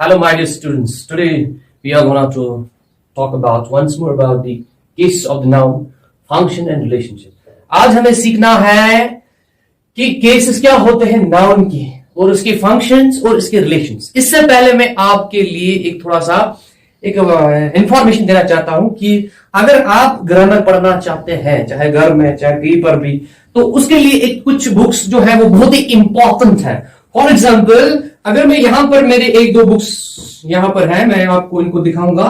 Hello, my dear students. Today we are going to talk about once more about the case of the noun, function and relationship. आज हमें सीखना है कि cases क्या होते हैं नाउन के और उसके फंक्शंस और इसके रिलेशंस। इससे पहले मैं आपके लिए एक थोड़ा सा एक इंफॉर्मेशन देना चाहता हूं कि अगर आप ग्रामर पढ़ना चाहते हैं, चाहे घर में चाहे कहीं पर भी, तो उसके लिए एक कुछ बुक्स जो है वो बहुत ही इंपॉर्टेंट है। फॉर एग्जाम्पल, अगर मैं यहां पर मेरे एक दो बुक्स यहां पर है, मैं आपको इनको दिखाऊंगा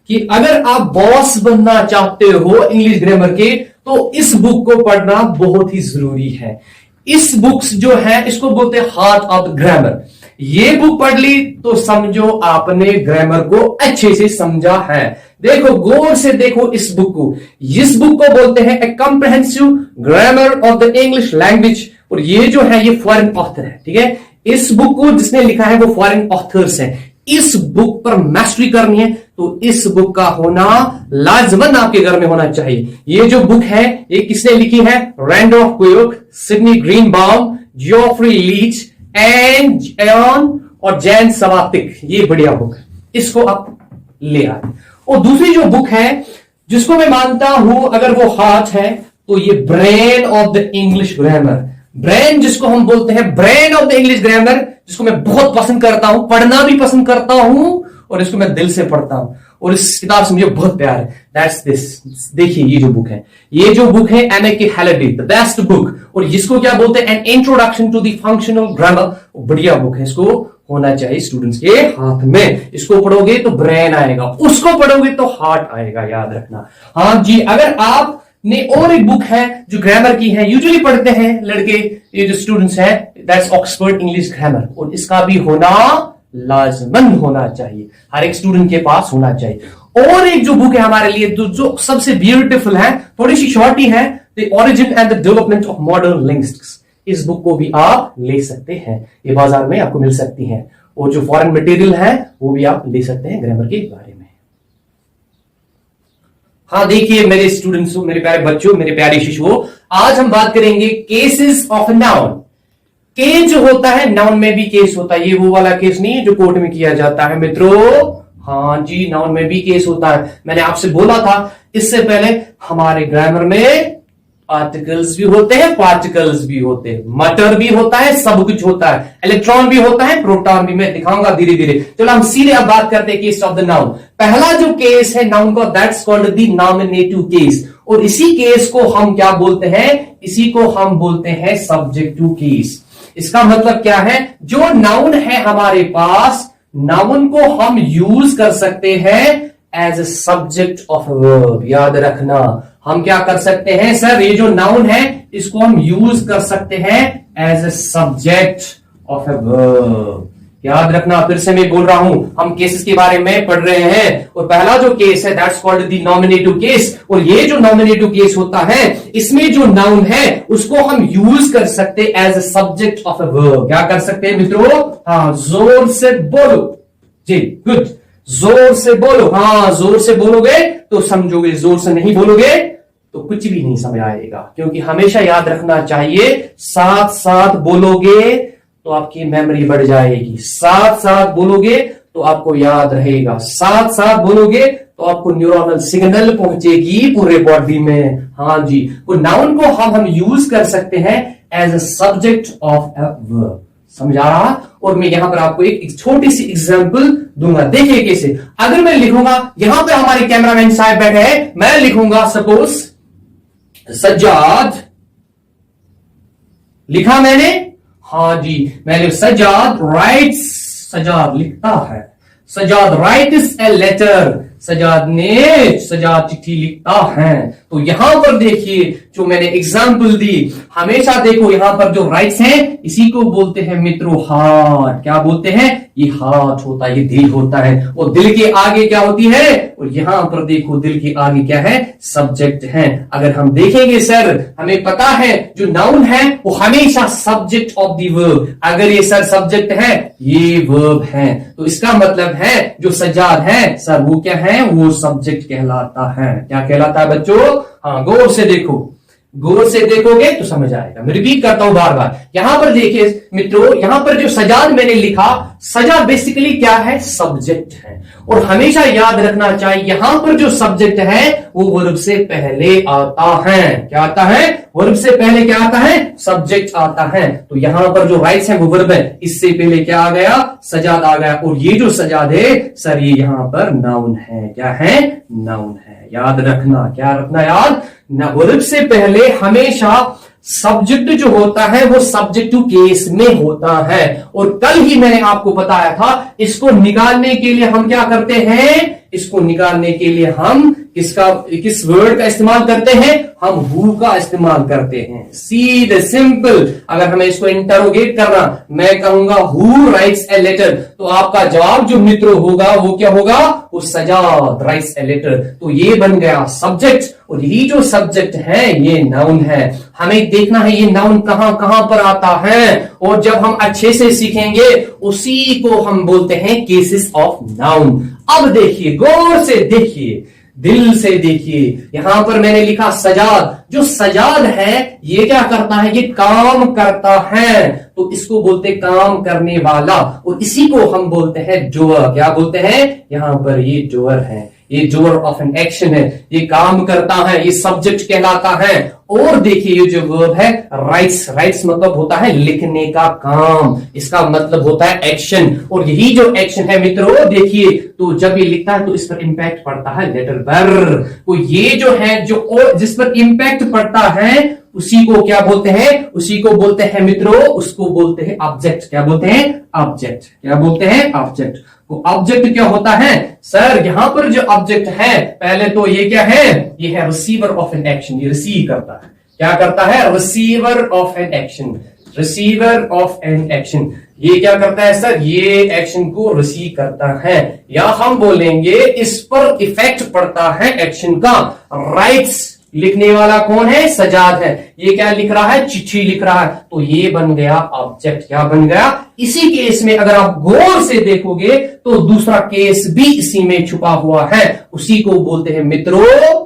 कि अगर आप बॉस बनना चाहते हो इंग्लिश ग्रामर के, तो इस बुक को पढ़ना बहुत ही जरूरी है। इस बुक्स जो है इसको बोलते हैं हार्ट ऑफ ग्रामर। ये बुक पढ़ ली तो समझो आपने ग्रामर को अच्छे से समझा है। देखो, गौर से देखो इस बुक को। इस बुक को बोलते हैं a comprehensive grammar of the English language, और ये जो है ये फॉरेन ऑथर है। ठीक है, इस बुक को जिसने लिखा है वो फॉरेन ऑथर्स हैं। इस बुक पर मास्टरी करनी है तो इस बुक का होना लाजमन आपके घर में होना चाहिए। ये जो बुक है ये किसने लिखी है? रैंडोल्फ क्विक, Sidney Greenbaum, Geoffrey Leech and एन और जैन सवातिक। ये बढ़िया बुक है, इसको आप ले आए। और दूसरी जो बुक है जिसको मैं मानता हूं अगर वो हार्ट है तो ये brain of the English grammar. Brain जिसको हम बोलते हैं brain of the English grammar, जिसको मैं बहुत पसंद करता हूं, पढ़ना भी पसंद करता हूं और इसको मैं दिल से पढ़ता हूं और इस किताब से मुझे बहुत प्यार है। That's this. देखिए ये जो बुक है, ये जो बुक है एम ए के हैलिडे, द बेस्ट बुक, और जिसको क्या बोलते हैं an introduction to the functional grammar. बढ़िया बुक है, इसको होना चाहिए स्टूडेंट्स के हाथ में। इसको पढ़ोगे तो ब्रेन आएगा, उसको पढ़ोगे तो हार्ट आएगा, याद रखना। हाँ जी, अगर आप ने और एक बुक है जो ग्रामर की है, यूजुअली पढ़ते हैं लड़के, ये जो स्टूडेंट्स हैं, दैट्स ऑक्सफोर्ड इंग्लिश ग्रामर, और इसका भी होना लाजमन होना चाहिए, हर एक स्टूडेंट के पास होना चाहिए। और एक जो बुक है हमारे लिए जो सबसे ब्यूटीफुल है, थोड़ी सी शॉर्ट ही है, the origin and the development of modern linguistics. इस बुक को भी आप ले सकते हैं, ये बाजार में आपको मिल सकती है। और जो फॉरेन मटेरियल है वो भी आप ले सकते हैं ग्रामर के बारे में। हाँ देखिए मेरे स्टूडेंट्स, मेरे प्यारे बच्चों, मेरे प्यारे शिशुओं, आज हम बात करेंगे केसेस ऑफ नाउन। केस जो होता है, नाउन में भी केस होता है। ये वो वाला केस नहीं है जो कोर्ट में किया जाता है मित्रों। हाँ जी, नाउन में भी केस होता है। मैंने आपसे बोला था इससे पहले, हमारे ग्रामर में आर्टिकल्स भी होते हैं, पार्टिकल्स भी होते हैं, मटर भी होता है, सब कुछ होता है, इलेक्ट्रॉन भी होता है, प्रोटॉन भी। मैं दिखाऊंगा धीरे धीरे। चलो हम सीधे अब बात करते हैं केस ऑफ द नाउन। पहला जो केस है नाउन का, that's called the nominative case, और इसी केस को हम क्या बोलते हैं? इसी को हम बोलते हैं सब्जेक्टिव केस। इसका मतलब क्या है? जो नाउन है हमारे पास, नाउन को हम यूज कर सकते हैं as a subject of a verb. याद रखना, हम क्या कर सकते हैं सर? ये जो नाउन है इसको हम यूज कर सकते हैं as a subject of a verb. याद रखना, फिर से मैं बोल रहा हूं, हम केसेस के बारे में पढ़ रहे हैं, और पहला जो केस है that's called the nominative case. और ये जो नॉमिनेटिव केस होता है, इसमें जो नाउन है उसको हम यूज कर सकते हैं as a subject of a verb. क्या कर सकते हैं मित्रों? हाँ, जोर से बोलो जी, गुड, जोर से बोलो। हाँ, जोर से बोलोगे तो समझोगे, जोर से नहीं बोलोगे तो कुछ भी नहीं समझ आएगा। क्योंकि हमेशा याद रखना चाहिए, साथ साथ बोलोगे तो आपकी मेमोरी बढ़ जाएगी, साथ साथ बोलोगे तो आपको याद रहेगा, साथ साथ बोलोगे तो आपको न्यूरॉनल सिग्नल पहुंचेगी पूरे बॉडी में। हाँ जी, वो नाउन को हम यूज कर सकते हैं as a subject of a verb. समझा रहा? और मैं यहां पर आपको एक छोटी सी एग्जांपल दूंगा, देखिए कैसे। अगर मैं लिखूंगा, यहां पे हमारे कैमरामैन साहब बैठे हैं, मैं लिखूंगा सपोज सज्जाद, लिखा मैंने। हाँ जी, मैंने सज्जाद राइट्स, सज्जाद लिखता है, Sajjad writes a letter, Sajjad चिट्ठी लिखता है। तो यहां पर देखिए जो मैंने एग्जाम्पल दी, हमेशा देखो यहां पर जो राइट्स हैं इसी को बोलते हैं मित्रों हार्ट। क्या बोलते हैं? ये हार्ट होता है, ये दिल होता है, और दिल के आगे क्या होती है? और यहां पर देखो दिल के आगे क्या है? सब्जेक्ट है। अगर हम देखेंगे सर, हमें पता है जो नाउन है वो हमेशा सब्जेक्ट ऑफ द वर्ब। अगर ये सर सब्जेक्ट है, ये वर्ब है, तो इसका मतलब है जो सज्जाद है सर वो क्या है? वो सब्जेक्ट कहलाता है। क्या कहलाता है बच्चों? हाँ, गौर से देखो, गौर से देखोगे तो समझ आएगा। मैं रिपीट करता हूं बार बार। यहां पर देखिए मित्रों, यहां पर जो सजाद मैंने लिखा, सजा बेसिकली क्या है? सब्जेक्ट है। और हमेशा याद रखना चाहिए यहां पर जो सब्जेक्ट है वो वर्ब से पहले आता है। क्या आता है? वर्ब से पहले क्या आता है? सब्जेक्ट आता है। तो यहां पर जो राइट्स है वो वर्ब है, इससे पहले क्या आ गया? सजाद आ गया। और ये जो सजाद है सर, ये यहां पर नाउन है। क्या है? नाउन है। याद रखना। क्या रखना याद? ना, वर्ब से पहले हमेशा सब्जेक्ट जो होता है वो सब्जेक्टिव केस में होता है। और कल ही मैंने आपको बताया था, इसको निकालने के लिए हम क्या करते हैं? इसको निकालने के लिए हम किस वर्ड का इस्तेमाल करते हैं? हम हु का इस्तेमाल करते हैं। सीधे सिंपल। अगर हमें इसको इंटरोगेट करना, मैं कहूंगा हु राइट्स ए लेटर, तो आपका जवाब जो मित्रों होगा वो क्या होगा? वो सजाद राइट्स ए लेटर। तो ये बन गया सब्जेक्ट, और यही जो सब्जेक्ट है ये नाउन है। हमें देखना है ये नाउन कहां कहां पर आता है, और जब हम अच्छे से सीखेंगे उसी को हम बोलते हैं केसेस ऑफ नाउन। अब देखिए, गौर से देखिए, दिल से देखिए, यहां पर मैंने लिखा सजाद। जो सजाद है ये क्या करता है? ये काम करता है, तो इसको बोलते काम करने वाला, और इसी को हम बोलते हैं डूअर। क्या बोलते हैं? यहां पर ये डूअर है, ये डूअर ऑफ एन एक्शन है, ये काम करता है, ये सब्जेक्ट कहलाता है। और देखिए ये जो वर्ब है राइट्स, राइट्स मतलब होता है लिखने का काम, इसका मतलब होता है एक्शन। और यही जो एक्शन है मित्रों, देखिए तो जब ये लिखता है तो इस पर इंपैक्ट पड़ता है लेटर पर। तो ये जो है जो और जिस पर इंपैक्ट पड़ता है उसी को क्या बोलते हैं? उसी को बोलते हैं मित्रों, उसको बोलते हैं ऑब्जेक्ट। क्या बोलते हैं? ऑब्जेक्ट। क्या बोलते हैं? ऑब्जेक्ट। तो ऑब्जेक्ट क्या होता है? सर यहां पर जो ऑब्जेक्ट है, पहले तो ये क्या है? ये है रिसीवर ऑफ एन एक्शन। ये रिसीव करता है। क्या करता है? Receiver of an action. Receiver of an action ये क्या करता है सर? ये एक्शन को रिसीव करता है, या हम बोलेंगे इस पर इफेक्ट पड़ता है एक्शन का। राइट्स लिखने वाला कौन है? सजाद है। ये क्या लिख रहा है? चिट्ठी लिख रहा है। तो ये बन गया ऑब्जेक्ट। क्या बन गया? इसी केस में अगर आप गौर से देखोगे तो दूसरा केस भी इसी में छुपा हुआ है, उसी को बोलते हैं मित्रों,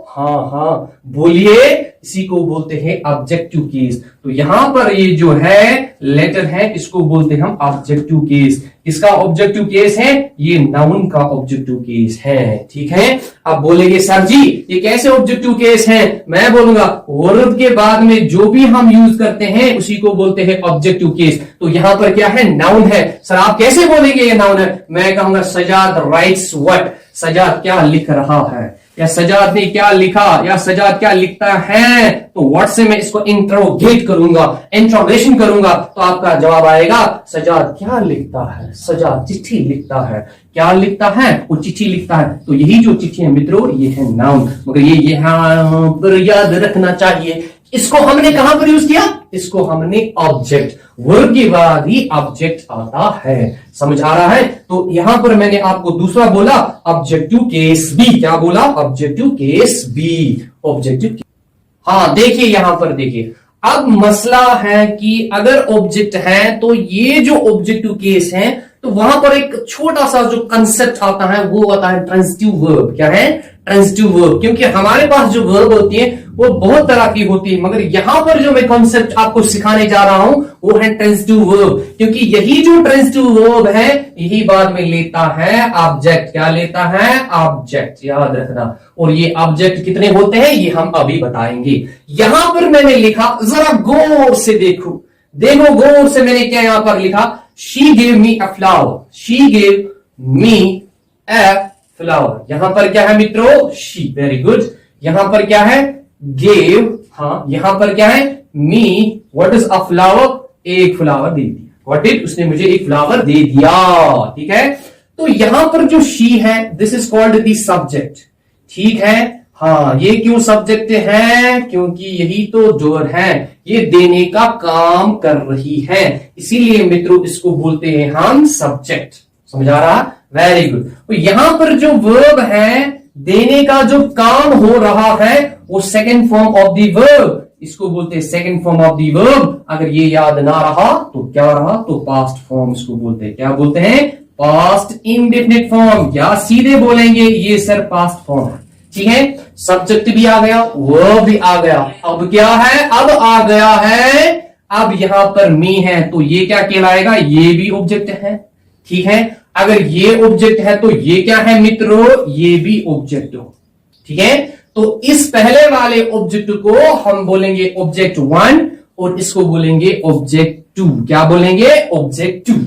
हाँ बोलिए, इसी को बोलते हैं ऑब्जेक्टिव केस। तो यहां पर ये जो है लेटर है, इसको बोलते हैं हम ऑब्जेक्टिव केस। इसका ऑब्जेक्टिव केस है? ये नाउन का ऑब्जेक्टिव केस है। ठीक है। अब बोलेंगे सर जी ये कैसे ऑब्जेक्टिव केस है? मैं बोलूंगा वर्ब के बाद में जो भी हम यूज करते हैं उसी को बोलते हैं ऑब्जेक्टिव केस। तो यहां पर क्या है? नाउन है। सर आप कैसे बोलेंगे ये नाउन है? मैं कहूंगा सजाद राइट्स व्हाट। सजाद क्या लिख रहा है, या सजाद ने क्या लिखा, या सजाद क्या लिखता है। तो व्हाट से मैं इसको इंट्रोगेट करूंगा, इंट्रोगेशन करूंगा, तो आपका जवाब आएगा सजाद क्या लिखता है? सजाद चिट्ठी लिखता है। क्या लिखता है? वो चिट्ठी लिखता है। तो यही जो चिट्ठी है मित्रों ये है नाउन। मगर ये यहां पर याद रखना चाहिए, इसको हमने कहां पर यूज किया? इसको हमने ऑब्जेक्ट, वर्ब के बाद ही ऑब्जेक्ट आता है। समझ आ रहा है? तो यहां पर मैंने आपको दूसरा बोला ऑब्जेक्टिव केस बी। क्या बोला? Objective case B. ऑब्जेक्टिव। हाँ देखिए यहां पर देखिए, अब मसला है कि अगर ऑब्जेक्ट है तो ये जो ऑब्जेक्टिव केस है तो वहां पर एक छोटा सा जो कंसेप्ट आता है वो आता है ट्रांजिटिव वर्ब। क्या है? Transitive verb. क्योंकि हमारे पास जो वर्ब होती है वो बहुत तरह की होती है, मगर यहां पर जो मैं कॉन्सेप्ट आपको सिखाने जा रहा हूं वो है ट्रांजिटिव वर्ब। क्योंकि यही जो ट्रांजिटिव वर्ब है यही बाद में लेता है ऑब्जेक्ट। क्या लेता है? ऑब्जेक्ट। याद रखना। और ये ऑब्जेक्ट कितने होते हैं ये हम अभी बताएंगे। यहां पर मैंने लिखा, जरा गौर से देखो गौर से मैंने क्या यहां पर लिखा? She gave me a flower. She gave me a flower. यहां पर क्या है मित्रों? शी। Very good. यहां पर क्या है? गेव। हाँ यहां पर क्या है? Me what is a flower? एक फ्लावर दे दिया। What it? उसने मुझे एक फ्लावर दे दिया। ठीक है। तो यहां पर जो शी है this is called the subject. ठीक है। हाँ ये क्यों सब्जेक्ट है? क्योंकि यही तो जोर है, ये देने का काम कर रही है, इसीलिए मित्रों इसको बोलते हैं हम सब्जेक्ट। समझ आ रहा? Very good. तो यहां पर जो वर्ब है, देने का जो काम हो रहा है वो second form of the verb, इसको बोलते हैं second form of the verb. अगर ये याद ना रहा तो क्या रहा? तो पास्ट फॉर्म इसको बोलते हैं। क्या बोलते हैं? Past indefinite form. या सीधे बोलेंगे ये सर पास्ट फॉर्म है। ठीक है। सब्जेक्ट भी आ गया, वर्ब भी आ गया। अब क्या है, अब आ गया है, अब यहां पर मी है तो ये क्या कहलाएगा, ये भी ऑब्जेक्ट है। ठीक है, अगर ये ऑब्जेक्ट है तो ये क्या है मित्रों, ये भी ऑब्जेक्ट हो। ठीक है, तो इस पहले वाले ऑब्जेक्ट को हम बोलेंगे ऑब्जेक्ट 1 और इसको बोलेंगे ऑब्जेक्ट 2। क्या बोलेंगे, ऑब्जेक्ट 2।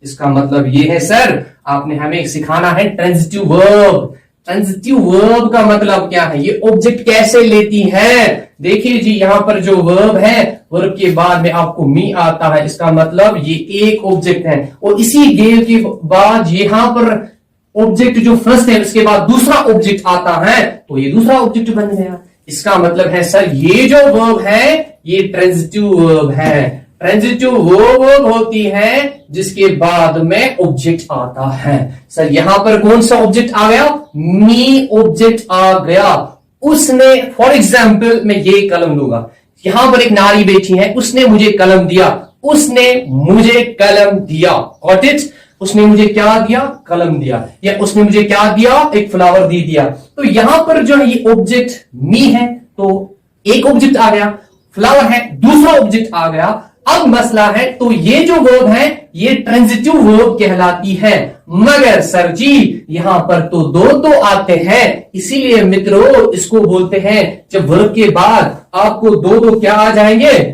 इसका मतलब ये है सर, आपने हमें सिखाना है ट्रांजिटिव वर्ब। ट्रांजिटिव वर्ब का मतलब क्या है, ये ऑब्जेक्ट कैसे लेती है। देखिए जी, यहां पर जो वर्ब है, वर्ब के बाद में आपको मी आता है, इसका मतलब ये एक ऑब्जेक्ट है। और इसी गेव के बाद यहां पर ऑब्जेक्ट जो फर्स्ट है उसके बाद दूसरा ऑब्जेक्ट आता है तो ये दूसरा ऑब्जेक्ट बन गया। इसका मतलब है सर, ये जो वर्ब है ये ट्रांजिटिव वर्ब है। ट्रांजिटिव वो वर्ब होती है जिसके बाद में ऑब्जेक्ट आता है। सर यहां पर कौन सा ऑब्जेक्ट आ गया, मी ऑब्जेक्ट आ गया। उसने, फॉर एग्जाम्पल मैं ये कलम लूंगा, यहां पर एक नारी बैठी है, उसने मुझे कलम दिया, उसने मुझे कलम दिया। गॉट इट, उसने मुझे क्या दिया, कलम दिया, या उसने मुझे क्या दिया, एक फ्लावर दे दिया। तो यहां पर जो है ये ऑब्जेक्ट मी है, तो एक ऑब्जेक्ट आ गया, फ्लावर है, दूसरा ऑब्जेक्ट आ गया। अब मसला है, तो ये जो वर्ब है ये ट्रांजिटिव वर्ब कहलाती है। मगर सर जी यहां पर तो दो आते हैं, इसीलिए मित्रों इसको बोलते हैं, जब वर्ब के बाद आपको दो क्या आ जाएंगे,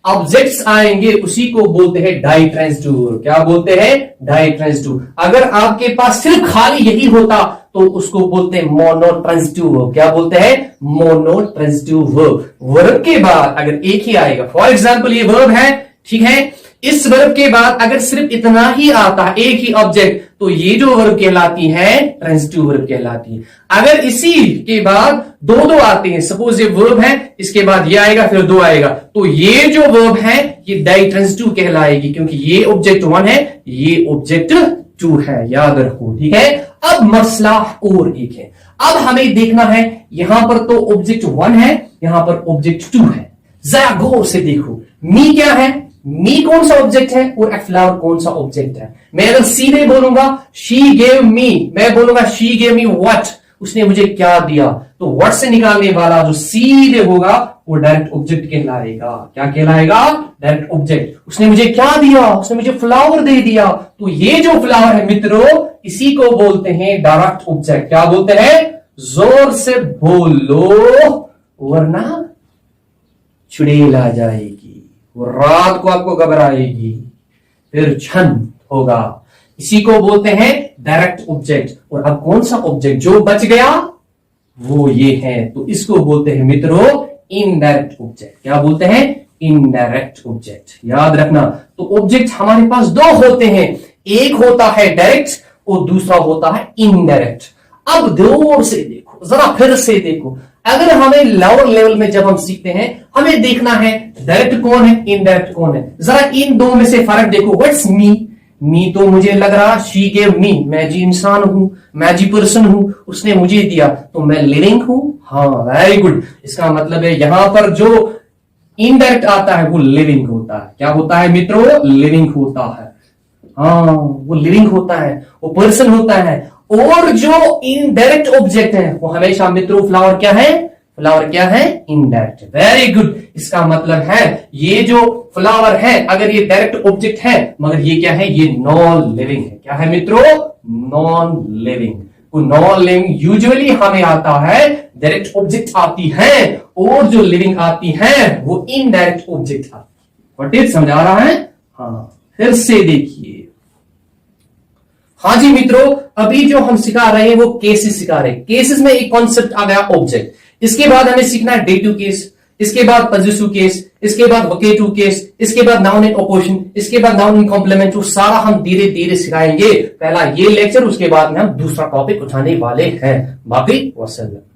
ऑब्जेक्ट्स आएंगे, उसी को बोलते हैं डाइट्रांजिटिव। क्या बोलते हैं, डाइट्रांजिटिव। अगर आपके पास सिर्फ खाली यही होता तो उसको बोलते हैं मोनोट्रांजिटिव वर्ब। क्या बोलते हैं, मोनोट्रांजिटिव वर्ब। वर्ब के बाद अगर एक ही आएगा, फॉर एग्जांपल ये वर्ब है, ठीक है, इस वर्ब के बाद अगर सिर्फ इतना ही आता है, एक ही ऑब्जेक्ट, तो ये जो वर्ब कहलाती है ट्रांजिटिव वर्ब कहलाती है। अगर इसी के बाद दो आते हैं, सपोज ये वर्ब है, इसके बाद ये आएगा फिर दो आएगा, तो ये जो वर्ब है ये डाइट्रांजिटिव कहलाएगी, क्योंकि ये ऑब्जेक्ट 1 है, ये ऑब्जेक्ट 2 है, याद रखो। ठीक है, अब मसला और एक है, अब हमें देखना है, यहां पर तो ऑब्जेक्ट 1 है, यहां पर ऑब्जेक्ट 2 है। जरा गौर से देखो, मी क्या है, मी कौन सा ऑब्जेक्ट है और फ्लावर कौन सा ऑब्जेक्ट है। मैं अगर सीधे बोलूंगा शी गेव मी, मैं बोलूंगा शी गेव मी व्हाट, उसने मुझे क्या दिया, तो व्हाट से निकालने वाला जो सीधे होगा वो डायरेक्ट ऑब्जेक्ट कहलाएगा। क्या कहलाएगा, डायरेक्ट ऑब्जेक्ट। उसने मुझे क्या दिया, उसने मुझे फ्लावर दे दिया, तो ये जो फ्लावर है मित्रों इसी को बोलते हैं डायरेक्ट ऑब्जेक्ट। क्या बोलते हैं, जोर से बोलो वरना चुड़ैल आ जाएगी, वो रात को आपको घबराएगी, फिर छन होगा। इसी को बोलते हैं डायरेक्ट ऑब्जेक्ट। और अब कौन सा ऑब्जेक्ट जो बच गया वो ये है, तो इसको बोलते हैं मित्रों इनडायरेक्ट ऑब्जेक्ट। क्या बोलते हैं, इनडायरेक्ट ऑब्जेक्ट। याद रखना, तो ऑब्जेक्ट हमारे पास दो होते हैं, एक होता है डायरेक्ट और दूसरा होता है इनडायरेक्ट। अब गौर से देखो, जरा फिर से देखो, अगर हमें लोअर लेवल में जब हम सीखते हैं हमें देखना है डायरेक्ट कौन है, इनडायरेक्ट कौन है। जरा इन दो में से फर्क देखो, व्हाट्स मी, मी तो मुझे लग रहा शी गेव मी, मैं जी इंसान हूं, मैं जी पर्सन हूं, उसने मुझे दिया तो मैं लिविंग हूं। हाँ वेरी गुड, इसका मतलब है यहां पर जो इनडायरेक्ट आता है वो लिविंग होता है। क्या होता है मित्रों, लिविंग होता है। हाँ वो लिविंग होता है, वो पर्सन होता है। और जो इनडायरेक्ट ऑब्जेक्ट है वो हमेशा मित्रों फ्लावर क्या है, फ्लावर क्या है, इनडायरेक्ट। वेरी गुड, इसका मतलब है ये जो फ्लावर है अगर ये डायरेक्ट ऑब्जेक्ट है मगर ये क्या है, ये नॉन लिविंग है। क्या है मित्रों, non living. Non living usually हमें आता है डायरेक्ट ऑब्जेक्ट आती है, और जो लिविंग आती है वो इनडायरेक्ट ऑब्जेक्ट आती है। समझ आ रहा है। हाँ फिर से देखिए, हाँ जी मित्रों, अभी जो हम सिखा रहे हैं वो केसेस सिखा रहे हैं। केसेस में एक कॉन्सेप्ट आ गया ऑब्जेक्ट, इसके बाद हमें सीखना है डेटिव केस, इसके बाद पॉजिटिव केस, इसके बाद वोकेटिव केस, इसके बाद नाउन इन ऑपोजिशन, इसके बाद नाउन इन कॉम्प्लीमेंट। सारा हम धीरे धीरे सिखाएंगे। पहला ये लेक्चर, उसके बाद में हम दूसरा टॉपिक उठाने वाले हैं। बाकी वसल्लम।